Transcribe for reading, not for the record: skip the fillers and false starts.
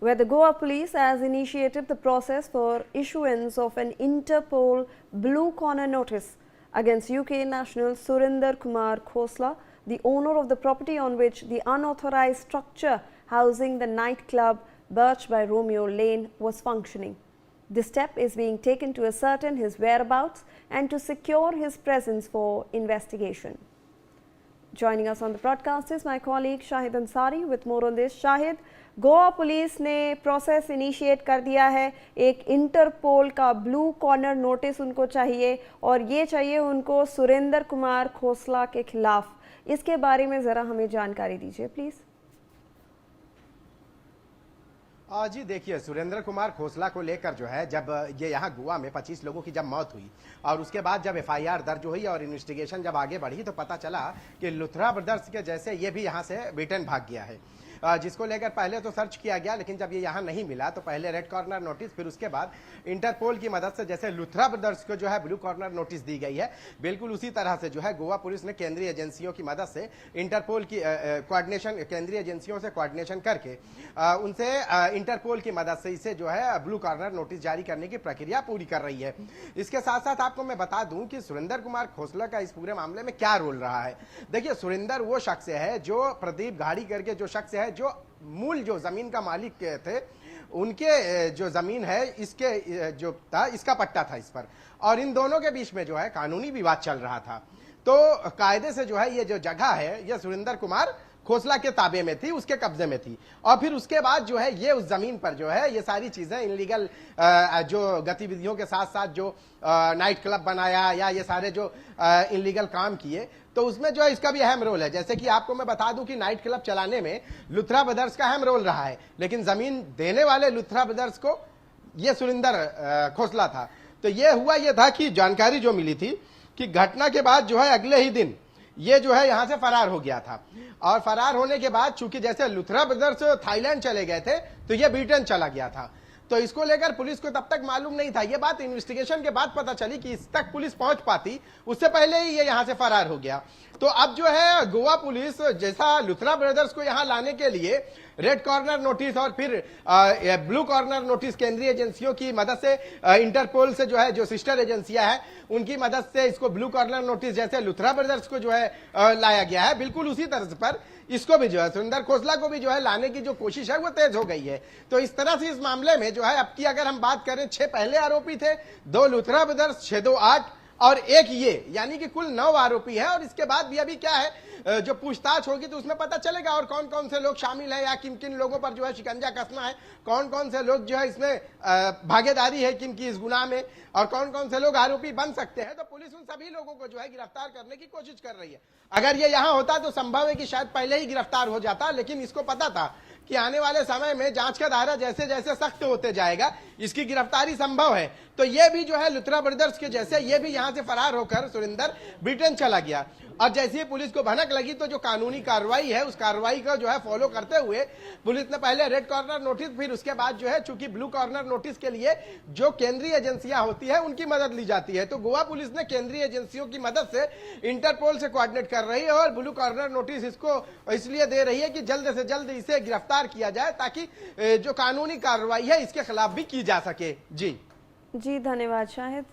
where the Goa police has initiated the process for issuance of an Interpol Blue Corner notice against UK national Surinder Kumar Khosla, the owner of the property on which the unauthorized structure housing the nightclub Birch by Romeo Lane was functioning. This step is being taken to ascertain his whereabouts and to secure his presence for investigation. Joining us on the broadcast is my colleague Shahid Ansari with more on this. Shahid, Goa police ने process initiate कर दिया है, एक interpole का blue corner notice उनको चाहिए और ये चाहिए उनको सुरेंद्र कुमार खोसला के खिलाफ। इसके बारे में ज़रा हमें जानकारी दीजिए प्लीज़। जी देखिए, सुरेंद्र कुमार खोसला को लेकर जो है जब ये यहाँ गोवा में 25 लोगों की जब मौत हुई और उसके बाद जब एफआईआर दर्ज हुई और इन्वेस्टिगेशन जब आगे बढ़ी तो पता चला कि लुथरा ब्रदर्स के जैसे ये भी यहाँ से ब्रिटेन भाग गया है, जिसको लेकर पहले तो सर्च किया गया, लेकिन जब ये यहाँ नहीं मिला तो पहले रेड कॉर्नर नोटिस, फिर उसके बाद इंटरपोल की मदद से जैसे लुथरा ब्रदर्स को जो है ब्लू कॉर्नर नोटिस दी गई है, बिल्कुल उसी तरह से जो है गोवा पुलिस ने केंद्रीय एजेंसियों की मदद से इंटरपोल की कोऑर्डिनेशन, केंद्रीय एजेंसियों से कोऑर्डिनेशन करके उनसे इंटरपोल की मदद से इसे जो है ब्लू कॉर्नर नोटिस जारी करने की प्रक्रिया पूरी कर रही है। इसके साथ साथ आपको मैं बता दूं कि सुरेंद्र कुमार खोसला का इस पूरे मामले में क्या रोल रहा है। देखिए, सुरेंद्र वो शख्स है जो प्रदीप घाड़ी करके जो शख्स है जो मूल जो जमीन का मालिक थे, उनके जो जमीन है इसके जो था इसका पट्टा था इस पर, और इन दोनों के बीच में जो है कानूनी विवाद चल रहा था। तो कायदे से जो है ये जो जगह है ये सुरेंद्र कुमार खोसला के ताबे में थी, उसके कब्जे में थी, और फिर उसके बाद जो है ये उस जमीन पर जो है ये सारी चीजें इनलीगल जो गतिविधियों के साथ साथ जो नाइट क्लब बनाया या ये सारे जो इनलीगल काम किए, तो उसमें जो है इसका भी अहम रोल है। जैसे कि आपको मैं बता दूं कि नाइट क्लब चलाने में लुथरा ब्रदर्स का अहम रोल रहा है, लेकिन जमीन देने वाले लुथरा ब्रदर्स को ये सुरेंद्र खोसला था। तो ये हुआ ये था कि जानकारी जो मिली थी कि घटना के बाद जो है अगले ही दिन ये जो है यहां से फरार हो गया था, और फरार होने के बाद चूंकि जैसे लुथरा ब्रदर्स थाईलैंड चले गए थे तो ये ब्रिटेन चला गया था। तो इसको लेकर पुलिस को तब तक मालूम नहीं था, ये बात इन्वेस्टिगेशन के बाद पता चली कि इस तक पुलिस पहुंच पाती उससे पहले ही ये यहां से फरार हो गया। तो अब जो है गोवा पुलिस जैसा लुथरा ब्रदर्स को यहां लाने के लिए रेड कॉर्नर नोटिस और फिर ब्लू कॉर्नर नोटिस केंद्रीय एजेंसियों की मदद से, इंटरपोल से जो है जो सिस्टर एजेंसियां हैं उनकी मदद से इसको ब्लू कॉर्नर नोटिस जैसे लुथरा ब्रदर्स को जो है लाया गया है, बिल्कुल उसी तरह पर इसको भी जो है सुरेंद्र खोसला को भी जो है लाने की जो कोशिश है वो तेज हो गई है। तो इस तरह से इस मामले में जो है अब की अगर हम बात करें, 6 पहले आरोपी थे, 2 लुथरा ब्रदर्स, 6 2 8 और 1 ये, यानी कि कुल 9 आरोपी है। और इसके बाद भी अभी क्या है जो पूछताछ होगी तो उसमें पता चलेगा और कौन कौन से लोग शामिल है या किन किन लोगों पर जो है शिकंजा कसना है, कौन कौन से लोग जो है इसमें भागीदारी है किन की इस गुनाह में, और कौन कौन से लोग आरोपी बन सकते हैं। तो पुलिस उन सभी लोगों को जो है गिरफ्तार करने की कोशिश कर रही है। अगर ये यहां होता तो संभव है कि शायद पहले ही गिरफ्तार हो जाता, लेकिन इसको पता था कि आने वाले समय में जांच का दायरा जैसे जैसे सख्त होते जाएगा इसकी गिरफ्तारी संभव है। तो ये भी जो है लुथरा ब्रदर्स के जैसे ये भी यहां से फरार होकर सुरेंद्र ब्रिटेन चला गया। और जैसे ही पुलिस को भनक लगी तो जो कानूनी कार्रवाई है उस कार्रवाई को जो है फॉलो करते हुए पुलिस ने पहले रेड कॉर्नर नोटिस, फिर उसके बाद जो है चूंकि ब्लू कॉर्नर नोटिस के लिए जो केंद्रीय एजेंसियां होती है उनकी मदद ली जाती है, तो गोवा पुलिस ने केंद्रीय एजेंसियों की मदद से इंटरपोल से कोऑर्डिनेट कर रही है और ब्लू कॉर्नर नोटिस इसको इसलिए दे रही है कि जल्द से जल्द इसे गिरफ्तार किया जाए ताकि जो कानूनी कार्रवाई है इसके खिलाफ भी की जा सके। जी धन्यवाद शाहिद।